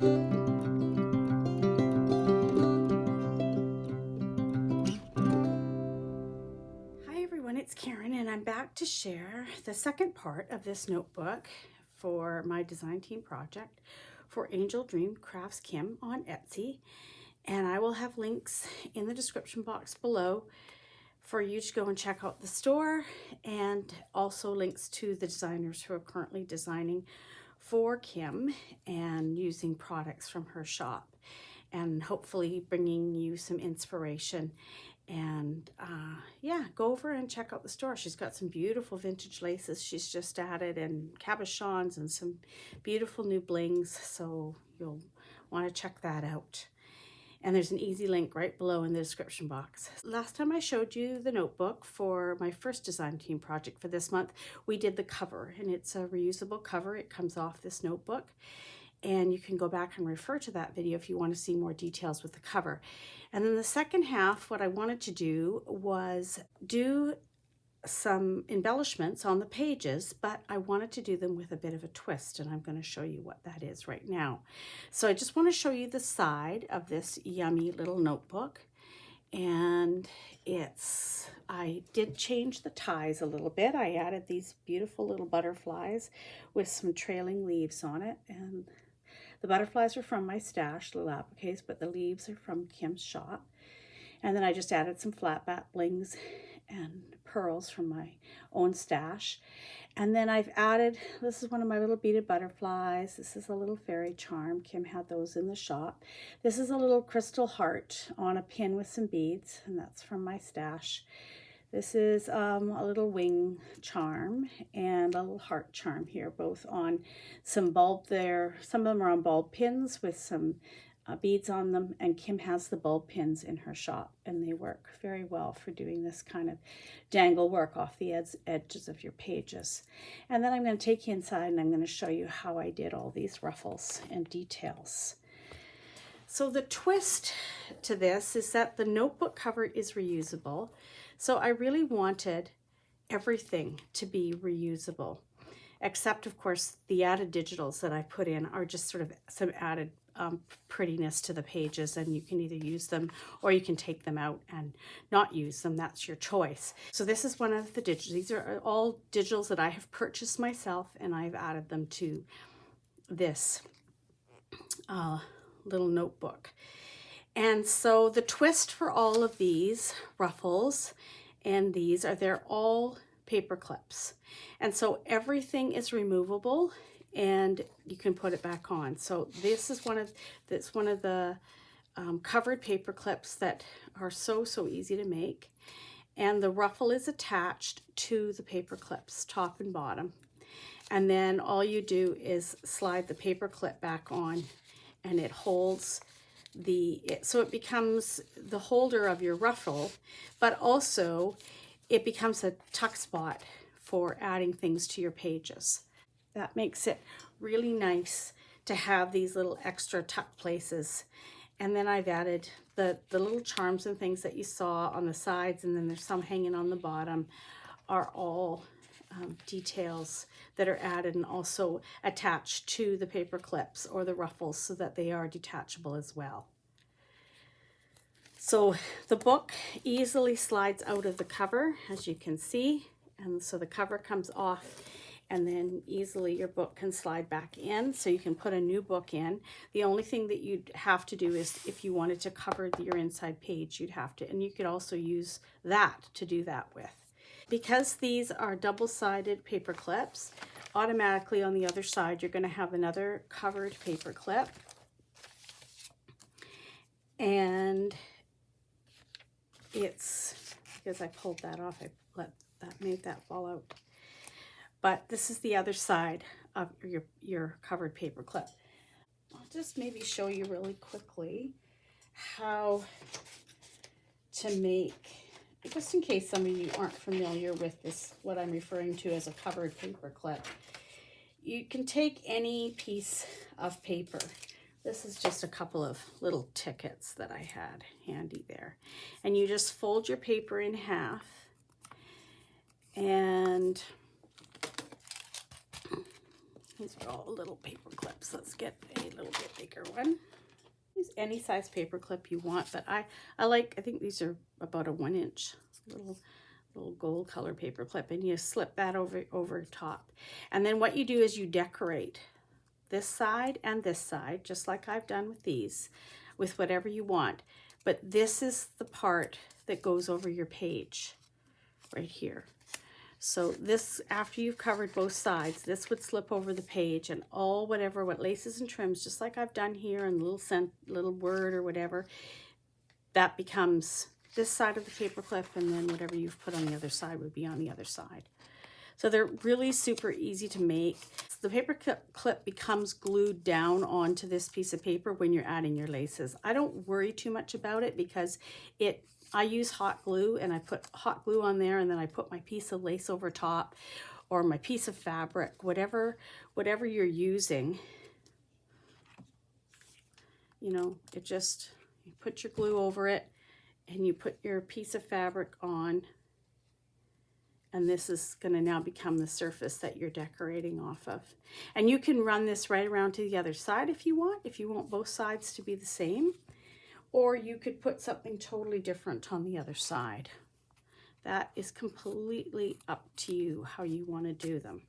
Hi everyone, it's Karen and I'm back to share the second part of this notebook for my design team project for AngeldreamCraftsKim on Etsy. And I will have links in the description box below for you to go and check out the store, and also links to the designers who are currently designing for Kim and using products from her shop, and hopefully bringing you some inspiration. And yeah, go over and check out the store. She's got some beautiful vintage laces she's just added, and cabochons, and some beautiful new blings, so you'll want to check that out. And there's an easy link right below in the description box. Last time I showed you the notebook for my first design team project for this month, we did the cover, and it's a reusable cover. It comes off this notebook, and you can go back and refer to that video if you want to see more details with the cover. And then the second half, what I wanted to do was do some embellishments on the pages, but I wanted to do them with a bit of a twist, and I'm going to show you what that is right now. So I just want to show you the side of this yummy little notebook, and I did change the ties a little bit. I added these beautiful little butterflies with some trailing leaves on it, and the butterflies are from my stash, little appliques, but the leaves are from Kim's shop. And then I just added some flat back blings and pearls from my own stash. And then I've added, this is one of my little beaded butterflies. This is a little fairy charm. Kim had those in the shop. This is a little crystal heart on a pin with some beads, and that's from my stash. This is a little wing charm and a little heart charm here, both on some bulb there. Some of them are on bulb pins with some beads on them, and Kim has the bulb pins in her shop, and they work very well for doing this kind of dangle work off the edges of your pages. And then I'm going to take you inside and I'm going to show you how I did all these ruffles and details. So the twist to this is that the notebook cover is reusable. So I really wanted everything to be reusable, except of course the added digitals that I put in are just sort of some added prettiness to the pages, and you can either use them or you can take them out and not use them. That's your choice. So this is one of the digitals. These are all digitals that I have purchased myself, and I've added them to this little notebook. And so the twist for all of these ruffles and these are they're all paper clips. And so everything is removable and you can put it back on. So this is one of the covered paper clips that are so easy to make. And the ruffle is attached to the paper clips, top and bottom. And then all you do is slide the paper clip back on, and it holds so it becomes the holder of your ruffle, but also it becomes a tuck spot for adding things to your pages. That makes it really nice to have these little extra tuck places. And then I've added the little charms and things that you saw on the sides, and then there's some hanging on the bottom, are all details that are added and also attached to the paper clips or the ruffles so that they are detachable as well. So the book easily slides out of the cover, as you can see, and so the cover comes off, and then easily your book can slide back in, so you can put a new book in. The only thing that you'd have to do is if you wanted to cover your inside page, you'd have to, and you could also use that to do that with. Because these are double-sided paper clips, automatically on the other side you're going to have another covered paper clip, and it's because I pulled that off, made that fall out. But this is the other side of your covered paper clip. I'll just maybe show you really quickly how to make, just in case some of you aren't familiar with this, what I'm referring to as a covered paper clip. You can take any piece of paper. This is just a couple of little tickets that I had handy there. And you just fold your paper in half, and These are all little paper clips. Let's get a little bit bigger one. Use any size paper clip you want, but I think these are about a 1-inch little gold color paper clip, and you slip that over top. And then what you do is you decorate this side and this side, just like I've done with these, with whatever you want. But this is the part that goes over your page right here. So this, after you've covered both sides, this would slip over the page, and all what laces and trims, just like I've done here, and little word or whatever, that becomes this side of the paper clip, and then whatever you've put on the other side would be on the other side. So they're really super easy to make. The paper clip becomes glued down onto this piece of paper when you're adding your laces. I don't worry too much about it because I use hot glue, and I put hot glue on there, and then I put my piece of lace over top, or my piece of fabric, whatever you're using. You know, you put your glue over it, and you put your piece of fabric on, and this is going to now become the surface that you're decorating off of. And you can run this right around to the other side if you want both sides to be the same, or you could put something totally different on the other side. That is completely up to you how you want to do them.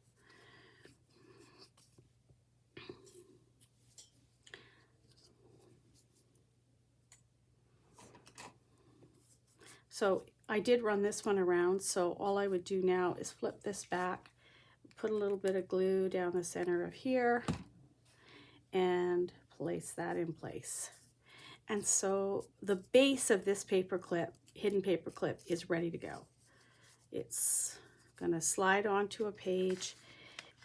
So I did run this one around, so all I would do now is flip this back, put a little bit of glue down the center of here, and place that in place. And so the base of this paper clip, hidden paper clip, is ready to go. It's gonna slide onto a page,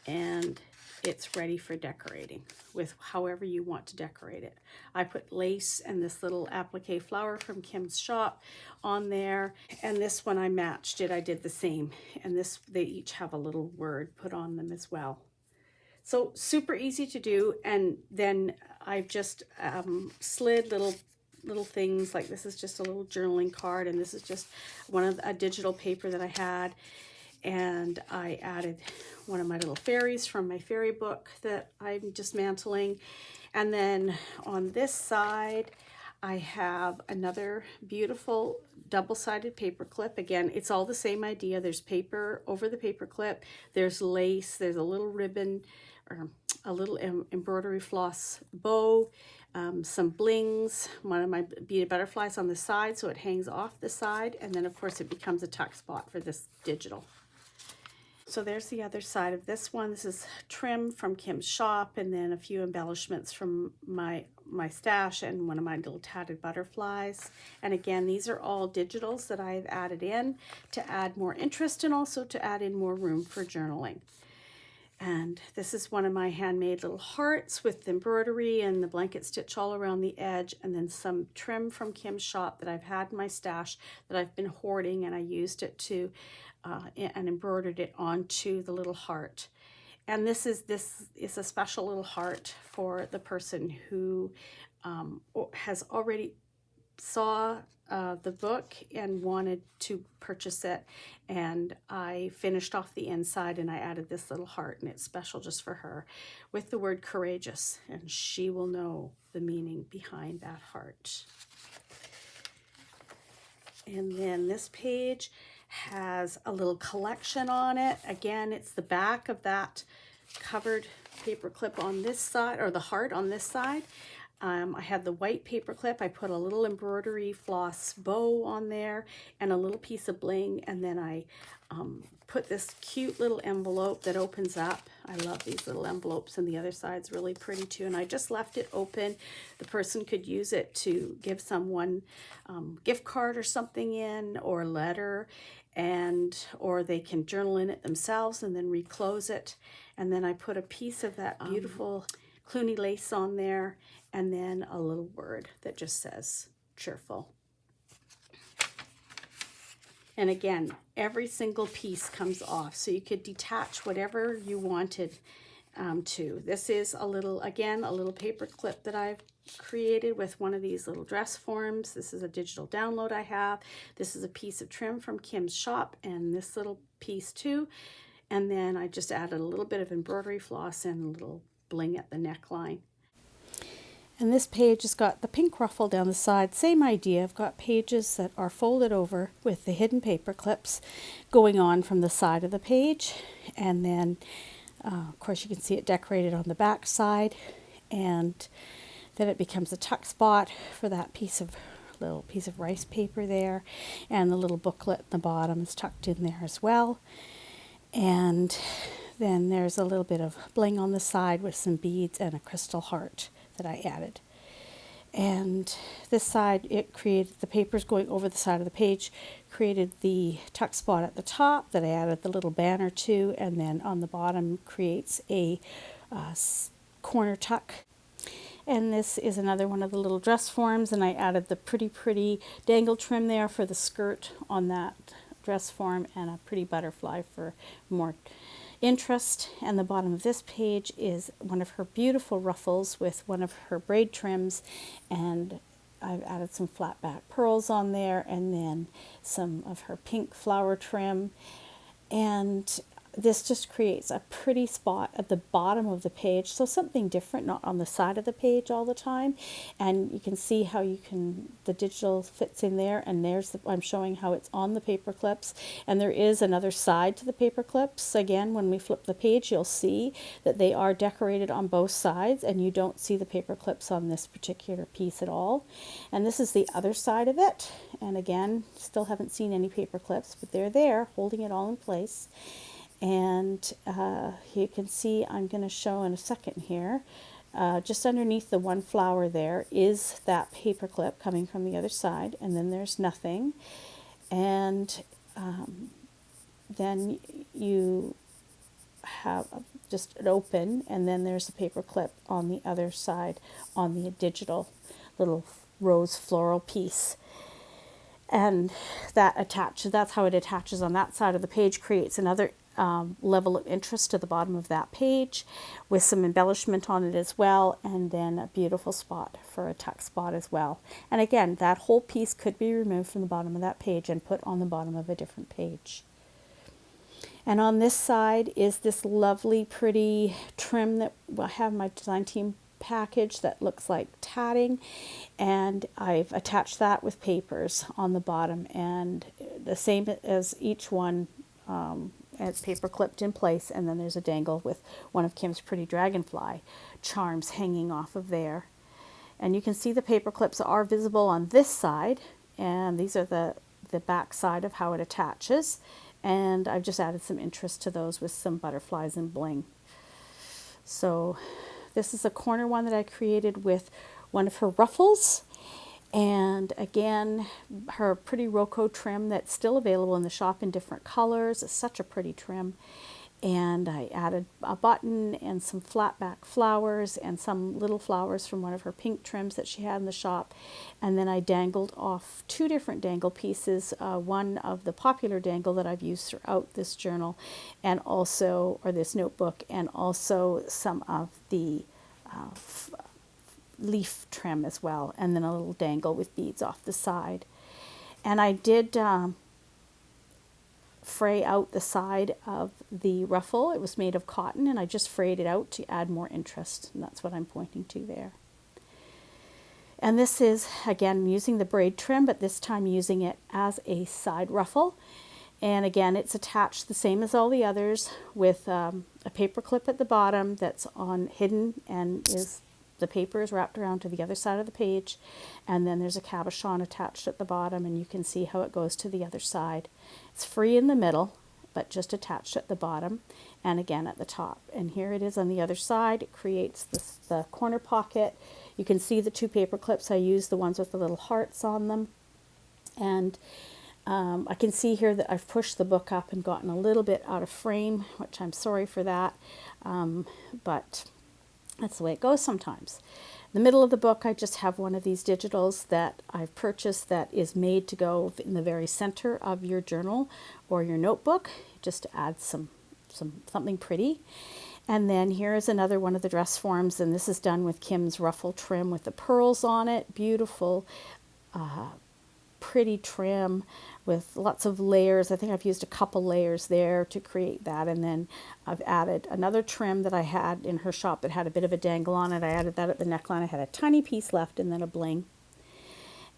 and it's ready for decorating with however you want to decorate it. I put lace and this little applique flower from Kim's shop on there, and this one I matched it. I did the same, and they each have a little word put on them as well. So super easy to do. And then I've just slid little things, like this is just a little journaling card, and this is just a digital paper that I had. And I added one of my little fairies from my fairy book that I'm dismantling. And then on this side, I have another beautiful double-sided paper clip. Again, it's all the same idea. There's paper over the paper clip. There's lace. There's a little ribbon, or a little embroidery floss bow, some blings, one of my beaded butterflies on the side so it hangs off the side. And then, of course, it becomes a tuck spot for this digital. So there's the other side of this one. This is trim from Kim's shop, and then a few embellishments from my stash, and one of my little tatted butterflies. And again, these are all digitals that I've added in to add more interest, and also to add in more room for journaling. And this is one of my handmade little hearts with embroidery and the blanket stitch all around the edge, and then some trim from Kim's shop that I've had in my stash that I've been hoarding, and I used it to and embroidered it onto the little heart. And this is a special little heart for the person who has already saw the book and wanted to purchase it, and I finished off the inside and I added this little heart, and it's special just for her, with the word courageous, and she will know the meaning behind that heart. And then this page has a little collection on it. Again, it's the back of that covered paper clip on this side, or the heart on this side. I had the white paper clip. I put a little embroidery floss bow on there and a little piece of bling, and then I put this cute little envelope that opens up. I love these little envelopes, and the other side's really pretty too, and I just left it open. The person could use it to give someone gift card or something in, or a letter, or they can journal in it themselves and then reclose it. And then I put a piece of that beautiful Cluny lace on there, and then a little word that just says cheerful. And again, every single piece comes off, so you could detach whatever you wanted to. This is again, a little paper clip that I've created with one of these little dress forms. This is a digital download I have. This is a piece of trim from Kim's shop, and this little piece too. And then I just added a little bit of embroidery floss and a little bling at the neckline. And this page has got the pink ruffle down the side. Same idea. I've got pages that are folded over with the hidden paper clips going on from the side of the page. And then, of course, you can see it decorated on the back side. And then it becomes a tuck spot for that little piece of rice paper there. And the little booklet at the bottom is tucked in there as well. And then there's a little bit of bling on the side with some beads and a crystal heart that I added. And this side, it created the papers going over the side of the page, created the tuck spot at the top that I added the little banner to, and then on the bottom creates a corner tuck. And this is another one of the little dress forms, and I added the pretty dangle trim there for the skirt on that dress form, and a pretty butterfly for more interest. And the bottom of this page is one of her beautiful ruffles with one of her braid trims, and I've added some flat back pearls on there, and then some of her pink flower trim. And this just creates a pretty spot at the bottom of the page, so something different, not on the side of the page all the time. And you can see how the digital fits in there, and I'm showing how it's on the paper clips. And there is another side to the paper clips. Again, when we flip the page, you'll see that they are decorated on both sides, and you don't see the paper clips on this particular piece at all. And this is the other side of it, and again, still haven't seen any paper clips, but they're there holding it all in place. And you can see, I'm going to show in a second here, just underneath the one flower there is that paper clip coming from the other side, and then there's nothing. And then you have just an open, and then there's a paper clip on the other side on the digital little rose floral piece. And that's how it attaches on that side of the page, creates another level of interest to the bottom of that page with some embellishment on it as well, and then a beautiful spot for a tuck spot as well. And again, that whole piece could be removed from the bottom of that page and put on the bottom of a different page. And on this side is this lovely pretty trim that I have in my design team package that looks like tatting, and I've attached that with papers on the bottom, and the same as each one, it's paper clipped in place, and then there's a dangle with one of Kim's pretty dragonfly charms hanging off of there. And you can see the paper clips are visible on this side, and these are the back side of how it attaches, and I've just added some interest to those with some butterflies and bling. So this is a corner one that I created with one of her ruffles, and again, her pretty Roco trim that's still available in the shop in different colors. It's such a pretty trim. And I added a button and some flat back flowers and some little flowers from one of her pink trims that she had in the shop. And then I dangled off two different dangle pieces, one of the popular dangle that I've used throughout this journal, and also, or this notebook, and also some of the leaf trim as well, and then a little dangle with beads off the side. And I did fray out the side of the ruffle. It was made of cotton, and I just frayed it out to add more interest, and that's what I'm pointing to there. And this is, again, using the braid trim, but this time using it as a side ruffle. And again, it's attached the same as all the others with a paper clip at the bottom that's hidden, and the paper is wrapped around to the other side of the page, and then there's a cabochon attached at the bottom, and you can see how it goes to the other side. It's free in the middle, but just attached at the bottom, and again at the top. And here it is on the other side. It creates the corner pocket. You can see the two paper clips. I used the ones with the little hearts on them, and I can see here that I've pushed the book up and gotten a little bit out of frame, which I'm sorry for that, but that's the way it goes sometimes. In the middle of the book, I just have one of these digitals that I've purchased that is made to go in the very center of your journal or your notebook, just to add something pretty. And then here is another one of the dress forms, and this is done with Kim's ruffle trim with the pearls on it. Beautiful pretty trim with lots of layers. I think I've used a couple layers there to create that, and then I've added another trim that I had in her shop that had a bit of a dangle on it. I added that at the neckline. I had a tiny piece left and then a bling.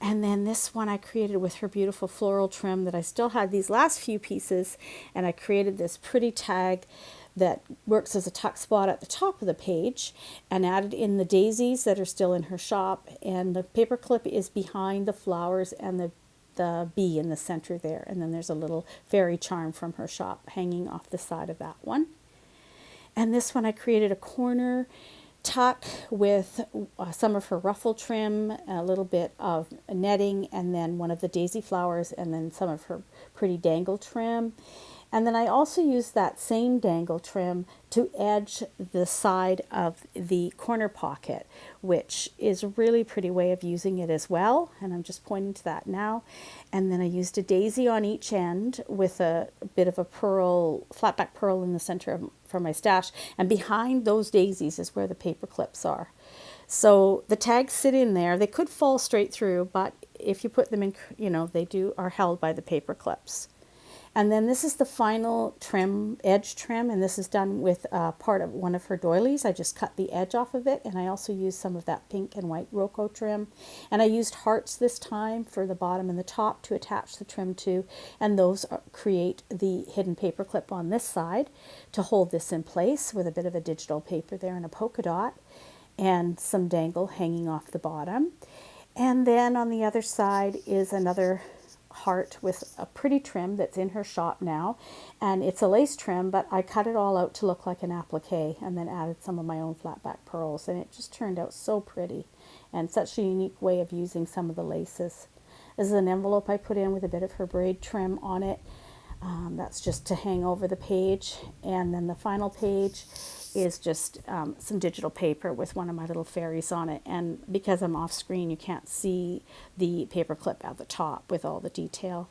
And then this one I created with her beautiful floral trim that I still had these last few pieces, and I created this pretty tag that works as a tuck spot at the top of the page, and added in the daisies that are still in her shop, and the paper clip is behind the flowers and the bee in the center there, and then there's a little fairy charm from her shop hanging off the side of that one. And this one I created a corner tuck with some of her ruffle trim, a little bit of netting, and then one of the daisy flowers, and then some of her pretty dangle trim. And then I also used that same dangle trim to edge the side of the corner pocket, which is a really pretty way of using it as well. And I'm just pointing to that now. And then I used a daisy on each end with a bit of a pearl, flat back pearl in the center for my stash. And behind those daisies is where the paper clips are. So the tags sit in there. They could fall straight through, but if you put them in, they are held by the paper clips. And then this is the final trim, edge trim, and this is done with part of one of her doilies. I just cut the edge off of it, and I also used some of that pink and white Roco trim. And I used hearts this time for the bottom and the top to attach the trim to, and those create the hidden paper clip on this side to hold this in place with a bit of a digital paper there and a polka dot and some dangle hanging off the bottom. And then on the other side is another heart with a pretty trim that's in her shop now, and it's a lace trim, but I cut it all out to look like an applique and then added some of my own flat back pearls, and it just turned out so pretty and such a unique way of using some of the laces. This is an envelope I put in with a bit of her braid trim on it. That's just to hang over the page, and then the final page is just some digital paper with one of my little fairies on it, and because I'm off screen you can't see the paper clip at the top with all the detail.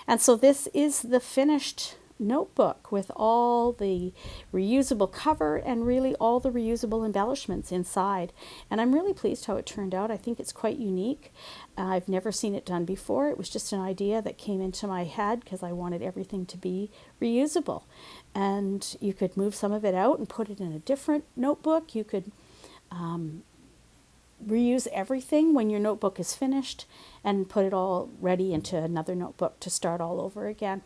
And so this is the finished notebook with all the reusable cover and really all the reusable embellishments inside, and I'm really pleased how it turned out. I think it's quite unique. I've never seen it done before. It was just an idea that came into my head because I wanted everything to be reusable, and you could move some of it out and put it in a different notebook. You could reuse everything when your notebook is finished and put it all ready into another notebook to start all over again.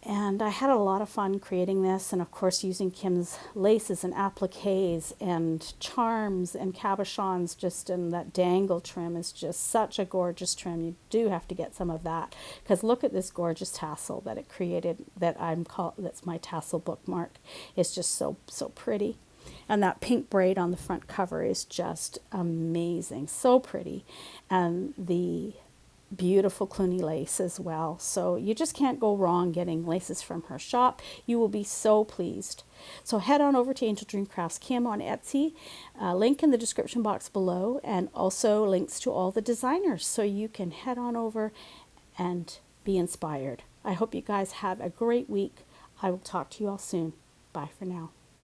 And I had a lot of fun creating this, and of course using Kim's laces and appliques and charms and cabochons, and that dangle trim is just such a gorgeous trim. You do have to get some of that, because look at this gorgeous tassel that it created that's my tassel bookmark. It's just so pretty. And that pink braid on the front cover is just amazing, so pretty. And the beautiful Cluny lace as well. So you just can't go wrong getting laces from her shop. You will be so pleased. So head on over to AngeldreamCraftsKim on Etsy. Link in the description box below, and also links to all the designers, so you can head on over and be inspired. I hope you guys have a great week. I will talk to you all soon. Bye for now.